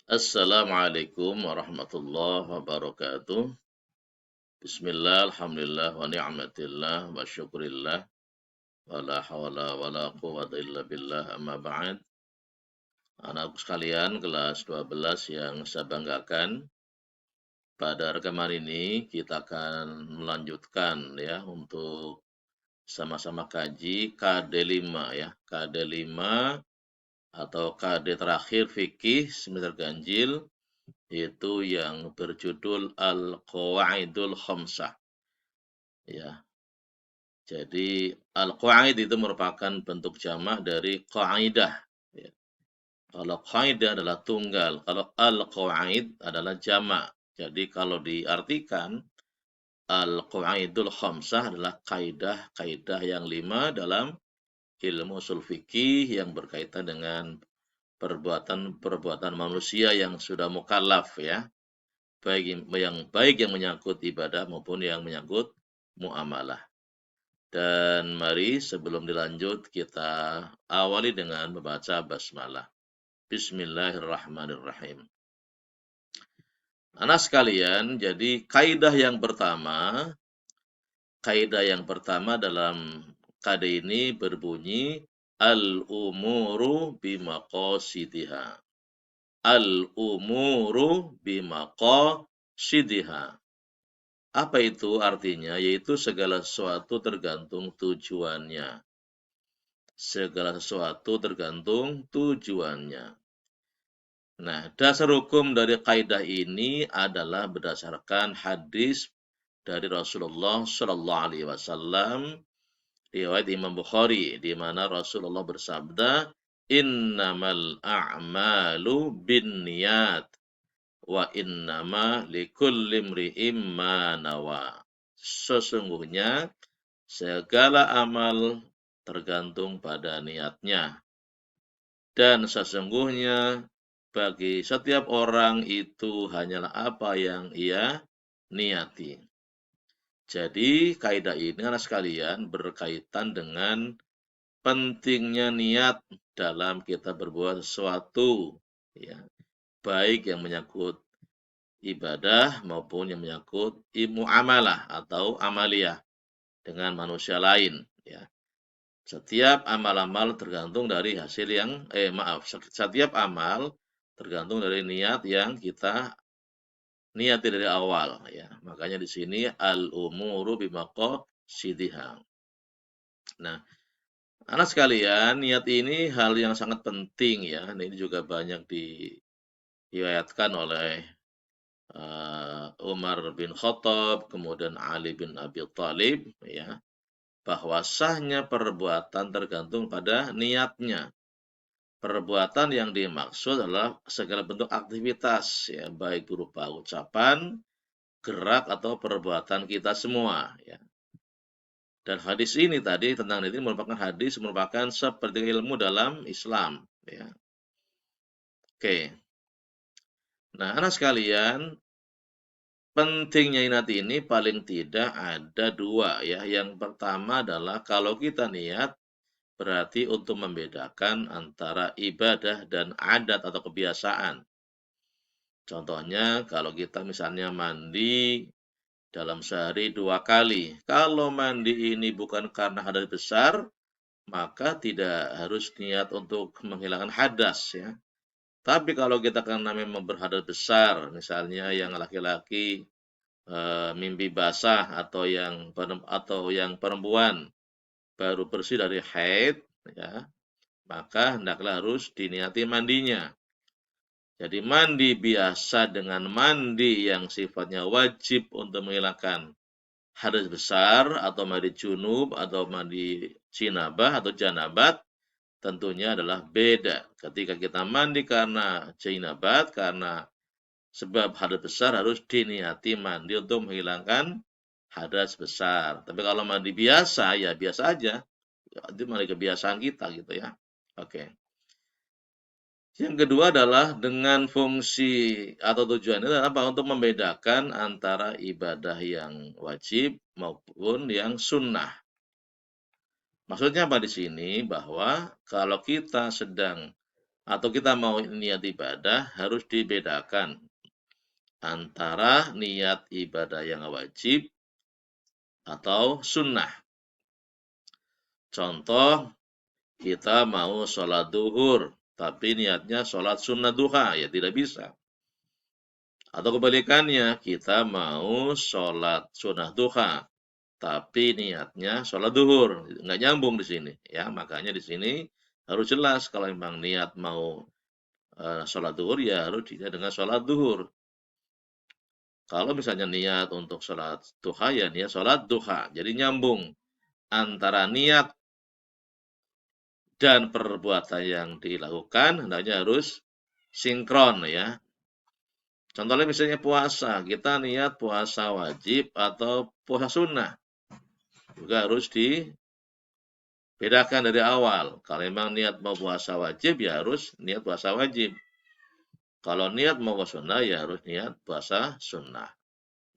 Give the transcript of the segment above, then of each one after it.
Assalamualaikum warahmatullahi wabarakatuh. Bismillah, alhamdulillah, wa ni'matillah, wa syukurillah, wa la hawla wa la quwata illa billah, amma ba'd. Anak sekalian, kelas 12 yang saya banggakan, pada rekaman ini kita akan melanjutkan ya untuk sama-sama kaji KD5 ya. KD5 atau KD terakhir fikih semester ganjil yaitu yang berjudul Al-Qawaidul Khamsah. Ya, jadi al-qawaid itu merupakan bentuk jamak dari qaidah. Ya. Kalau qaidah adalah tunggal, kalau al-qawaid adalah jamak. Jadi kalau diartikan al-qawaidul khamsah adalah kaidah-kaidah yang 5 dalam ilmu usul fikih yang berkaitan dengan perbuatan-perbuatan manusia yang sudah mukallaf ya. Baik yang menyangkut ibadah maupun yang menyangkut muamalah. Dan mari sebelum dilanjut kita awali dengan membaca basmalah. Bismillahirrahmanirrahim. Anak sekalian, jadi kaidah yang pertama dalam kade ini berbunyi al-umuru bimaqasidiha. Al-umuru bimaqasidiha. Apa itu artinya? Yaitu segala sesuatu tergantung tujuannya. Segala sesuatu tergantung tujuannya. Nah, dasar hukum dari kaidah ini adalah berdasarkan hadis dari Rasulullah Shallallahu Alaihi Wasallam, riwayat Imam Bukhari, di mana Rasulullah bersabda, "Innamal a'malu binniyat wa innama likulli imri'im ma nawa." Sesungguhnya segala amal tergantung pada niatnya. Dan sesungguhnya bagi setiap orang itu hanyalah apa yang ia niati. Jadi kaidah ini anak sekalian berkaitan dengan pentingnya niat dalam kita berbuat sesuatu, ya, baik yang menyangkut ibadah maupun yang menyangkut muamalah atau amaliyah dengan manusia lain, ya. Setiap amal-amal tergantung dari hasil yang setiap amal tergantung dari niat yang kita niati dari awal ya. Makanya di sini al-umuru bimaqasidiha. Nah, anak sekalian, niat ini hal yang sangat penting ya. Nah, ini juga banyak diriwayatkan oleh Umar bin Khattab, kemudian Ali bin Abi Thalib ya, bahwa sahnya perbuatan tergantung pada niatnya. Perbuatan yang dimaksud adalah segala bentuk aktivitas, ya, baik berupa ucapan, gerak, atau perbuatan kita semua. Ya. Dan hadis ini tadi tentang ini merupakan seperti ilmu dalam Islam. Ya. Oke. Nah, anak sekalian, pentingnya niat ini paling tidak ada dua. Ya. Yang pertama adalah kalau kita niat, berarti untuk membedakan antara ibadah dan adat atau kebiasaan. Contohnya kalau kita misalnya mandi dalam sehari 2 kali. Kalau mandi ini bukan karena hadas besar, maka tidak harus niat untuk menghilangkan hadas ya. Tapi kalau kita karena memang berhadas besar, misalnya yang laki-laki mimpi basah atau yang perempuan baru bersih dari haid ya, maka hendaklah harus diniati mandinya. Jadi mandi biasa dengan mandi yang sifatnya wajib untuk menghilangkan hadas besar atau mandi junub atau mandi jinabah atau janabat tentunya adalah beda. Ketika kita mandi karena jinabat, karena sebab hadas besar harus diniati mandi untuk menghilangkan hadas besar. Tapi kalau mandi biasa, ya biasa aja. Itu mandi kebiasaan kita gitu ya. Oke. Yang kedua adalah dengan fungsi atau tujuannya adalah apa? Untuk membedakan antara ibadah yang wajib maupun yang sunnah. Maksudnya apa di sini? Bahwa kalau kita sedang atau kita mau niat ibadah harus dibedakan antara niat ibadah yang wajib atau sunnah. Contoh, kita mau sholat duhur, tapi niatnya sholat sunnah duha, ya tidak bisa. Atau kebalikannya, kita mau sholat sunnah duha, tapi niatnya sholat duhur, nggak nyambung di sini, ya. Makanya di sini harus jelas kalau memang niat mau sholat duhur, ya harus diniat dengan sholat duhur. Kalau misalnya niat untuk sholat duha, ya niat sholat duha. Jadi nyambung antara niat dan perbuatan yang dilakukan, hendaknya harus sinkron ya. Contohnya misalnya puasa, kita niat puasa wajib atau puasa sunnah. Juga harus dibedakan dari awal. Kalau memang niat mau puasa wajib, ya harus niat puasa wajib. Kalau niat mau puasa sunnah, ya harus niat puasa sunnah.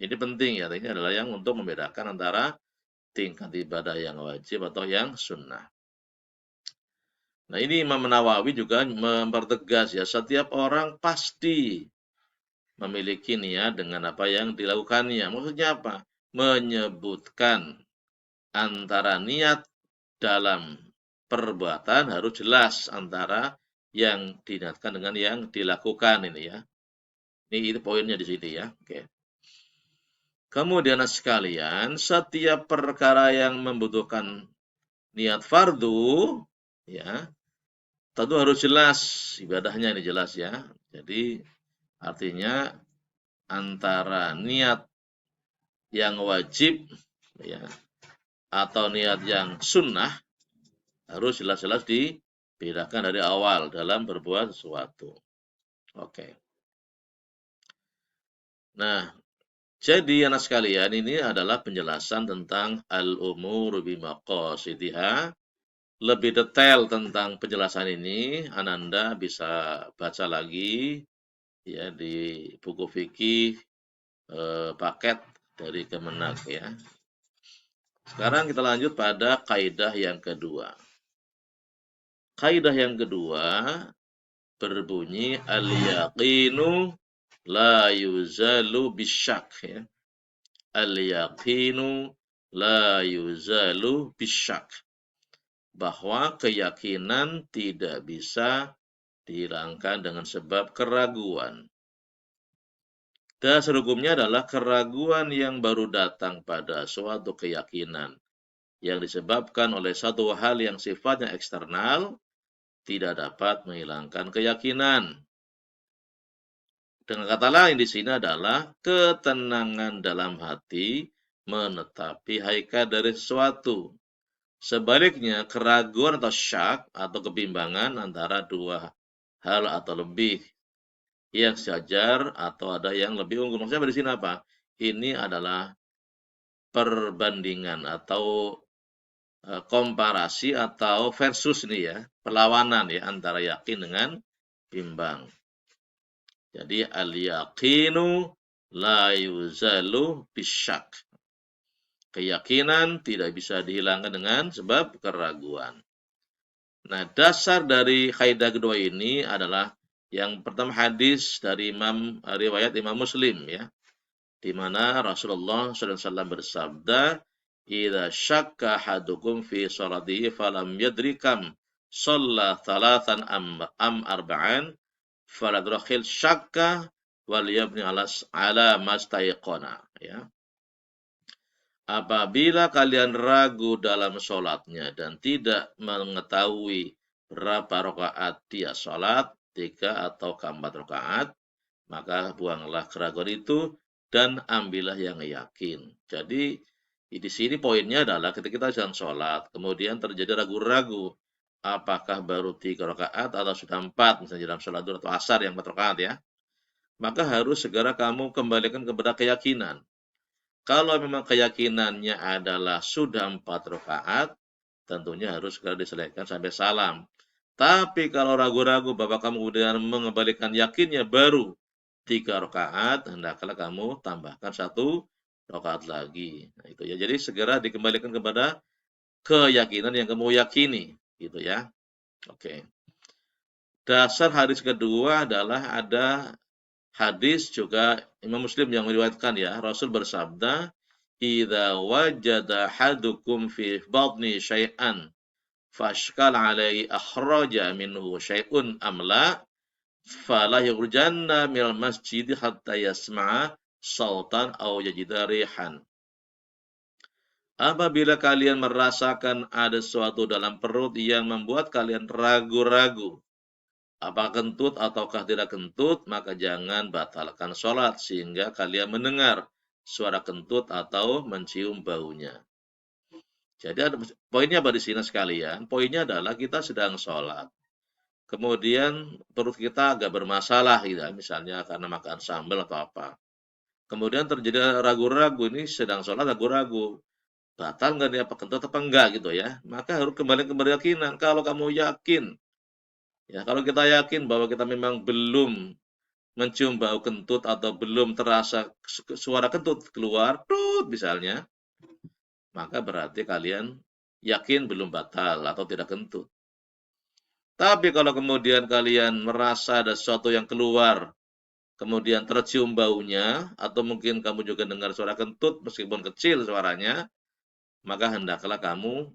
Ini penting ya, ini adalah yang untuk membedakan antara tingkat ibadah yang wajib atau yang sunnah. Nah, ini Imam Nawawi juga mempertegas ya, setiap orang pasti memiliki niat dengan apa yang dilakukannya. Maksudnya apa? Menyebutkan antara niat dalam perbuatan harus jelas antara yang diniatkan dengan yang dilakukan ini ya. Ini poinnya di sini ya. Oke. Kemudian sekalian, setiap perkara yang membutuhkan niat fardu ya, tentu harus jelas ibadahnya ini jelas ya. Jadi artinya antara niat yang wajib ya atau niat yang sunnah harus jelas-jelas dibedakan dari awal dalam berbuat sesuatu. Oke. Nah, jadi anak sekalian ini adalah penjelasan tentang al-umur bimaqasidiha. Lebih detail tentang penjelasan ini, Ananda bisa baca lagi ya di buku fikih paket dari Kemenak ya. Sekarang kita lanjut pada kaidah yang kedua. Kaidah yang kedua berbunyi al-yaqinu la yuzalu bisyak ya. Al-yaqinu la yuzalu bisyak. Bahwa keyakinan tidak bisa dihilangkan dengan sebab keraguan. Dasar hukumnya adalah keraguan yang baru datang pada suatu keyakinan yang disebabkan oleh satu hal yang sifatnya eksternal tidak dapat menghilangkan keyakinan. Dengan kata lain di sini adalah ketenangan dalam hati menetapi hakikat dari sesuatu. Sebaliknya, keraguan atau syak atau kebimbangan antara dua hal atau lebih yang sejajar atau ada yang lebih unggul. Maksudnya di sini apa? Ini adalah perbandingan atau komparasi atau versus nih ya, perlawanan ya antara yakin dengan bimbang. Jadi al-yaqinu la yuzalu bisyak. Keyakinan tidak bisa dihilangkan dengan sebab keraguan. Nah, dasar dari kaidah kedua ini adalah yang pertama hadis dari riwayat Imam Muslim ya, di mana Rasulullah SAW bersabda, "Idza syakka ahadukum fi sholatihi falam yadri kam shalla thalathan am arba'an faladrakhil syakka wal yabni ala mastaiqona." Ya. Apabila kalian ragu dalam sholatnya dan tidak mengetahui berapa rakaat dia sholat, 3 atau 4 rakaat, maka buanglah keraguan itu dan ambillah yang yakin. Jadi di sini poinnya adalah ketika kita sedang sholat, kemudian terjadi ragu-ragu, apakah baru 3 rakaat atau sudah 4, misalnya dalam sholat duhur atau asar yang 4 rakaat ya, maka harus segera kamu kembalikan kepada keyakinan. Kalau memang keyakinannya adalah sudah 4 rakaat, tentunya harus segera diselesaikan sampai salam. Tapi kalau ragu-ragu Bapak kamu kemudian mengembalikan yakinnya baru 3 rakaat, hendaklah kamu tambahkan 1 rakaat lagi. Nah, itu ya. Jadi segera dikembalikan kepada keyakinan yang kamu yakini, gitu ya. Oke. Dasar hadis kedua adalah ada hadis juga Imam Muslim yang meriwayatkan ya, Rasul bersabda, "Idza wajada hadukum fi batni syai'an fashkal alaihi akhraja minhu syai'un am la, fala yukhrijanna minal masjid hatta yasma'a sautan aw yajida rihan." Apabila kalian merasakan ada sesuatu dalam perut yang membuat kalian ragu-ragu, apakah kentut ataukah tidak kentut, maka jangan batalkan sholat sehingga kalian mendengar suara kentut atau mencium baunya. Jadi ada poinnya apa di sini sekalian? Poinnya adalah kita sedang sholat. Kemudian perut kita agak bermasalah gitu, misalnya karena makan sambal atau apa. Kemudian terjadi ragu-ragu, ini sedang sholat ragu-ragu. Batal nggak nih, apa kentut apa enggak gitu ya. Maka harus kembali ke keyakinan. Kalau kamu yakin, ya kalau kita yakin bahwa kita memang belum mencium bau kentut atau belum terasa suara kentut keluar, tut misalnya, maka berarti kalian yakin belum batal atau tidak kentut. Tapi kalau kemudian kalian merasa ada sesuatu yang keluar, kemudian tercium baunya, atau mungkin kamu juga dengar suara kentut meskipun kecil suaranya, maka hendaklah kamu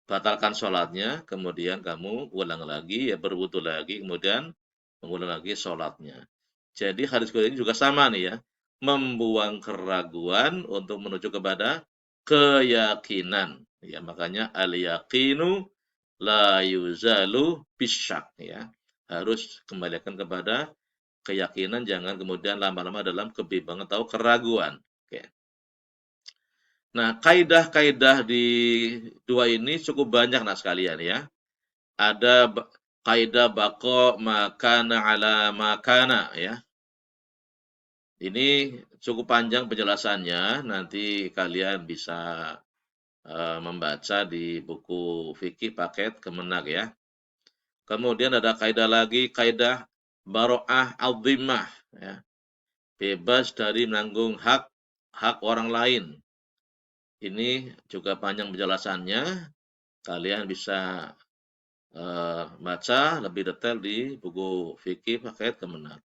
batalkan sholatnya, kemudian kamu ulang lagi, ya berwudu lagi, kemudian mengulang lagi sholatnya. Jadi hadis kedua ini juga sama nih ya, membuang keraguan untuk menuju kepada keyakinan. Ya, makanya al-yaqinu la yuzalu bisyak ya. Harus kembalikan kepada keyakinan, jangan kemudian lama-lama dalam kebimbangan atau keraguan. Oke. Nah, kaidah-kaidah di dua ini cukup banyak nah sekalian ya. Ada kaidah bako makana ala makana ya. Ini cukup panjang penjelasannya, nanti kalian bisa membaca di buku fikih paket Kemenak ya. Kemudian ada kaidah lagi, kaidah baro'ah al-dhimmah ya. Bebas dari menanggung hak orang lain. Ini juga panjang penjelasannya. Kalian bisa baca lebih detail di buku fikih paket Kemenak.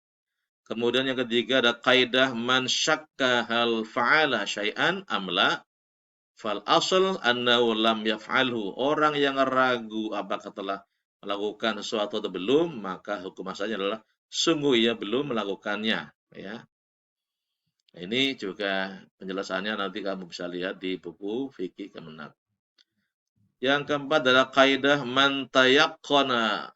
Kemudian yang ketiga ada kaidah man syakka hal fa'ala syai'an amla fal asl annahu lam yaf'alhu. Orang yang ragu apakah telah melakukan sesuatu atau belum, maka hukum asalnya adalah sungguh ia belum melakukannya ya. Ini juga penjelasannya nanti kamu bisa lihat di buku fikih Kemenak. Yang keempat adalah kaidah man tayaqqana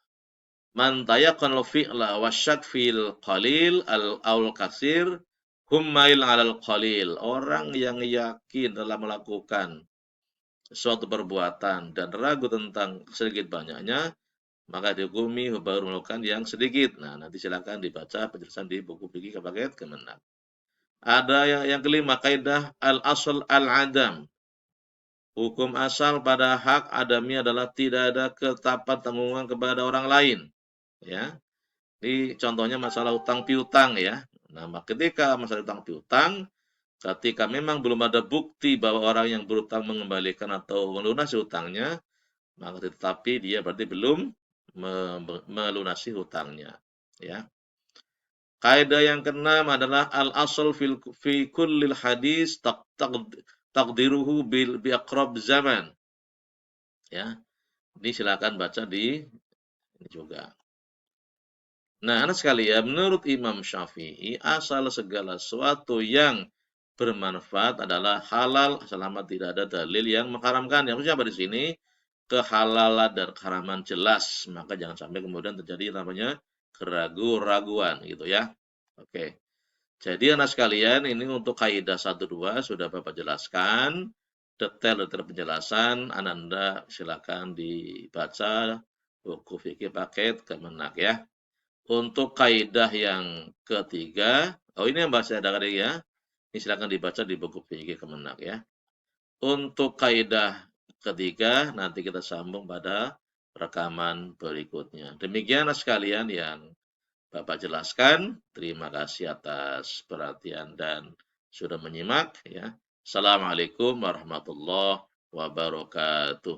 fi'la wasyak fil qalil al katsir hummail 'alal qalil. Orang yang yakin dalam melakukan suatu perbuatan dan ragu tentang sedikit banyaknya, maka dihukumi baru melakukan yang sedikit. Nah, nanti silakan dibaca penjelasan di buku fikih paket Kemenak. Ada yang kelima, kaidah al-asl al-adam. Hukum asal pada hak adami adalah tidak ada ketetapan tanggungan kepada orang lain. Ya, ini contohnya masalah utang piutang ya. Nah, ketika masalah utang piutang, ketika memang belum ada bukti bahwa orang yang berutang mengembalikan atau melunasi hutangnya, maka tetapi dia berarti belum melunasi hutangnya. Ya. Kaidah yang keenam adalah al-asl fi kullil hadis taqdiruhu bi aqrab zaman. Ya. Ini silakan baca di ini juga. Nah, anak sekalian, menurut Imam Syafi'i, asal segala sesuatu yang bermanfaat adalah halal selama tidak ada dalil yang mengharamkan. Yang maksudnya apa di sini? Kehalalan dan keharaman jelas. Maka jangan sampai kemudian terjadi namanya keraguan-raguan gitu ya. Oke. Jadi anak sekalian, ini untuk kaidah 1-2 sudah Bapak jelaskan. Detail-detail penjelasan, Anda silakan dibaca buku fikih paket Kemenak ya. Untuk kaidah yang ketiga, oh ini yang bahasa tadi ya. Ini silakan dibaca di buku fikih Kemenak ya. Untuk kaidah ketiga nanti kita sambung pada rekaman berikutnya. Demikian sekalian yang Bapak jelaskan. Terima kasih atas perhatian dan sudah menyimak ya. Assalamualaikum warahmatullahi wabarakatuh.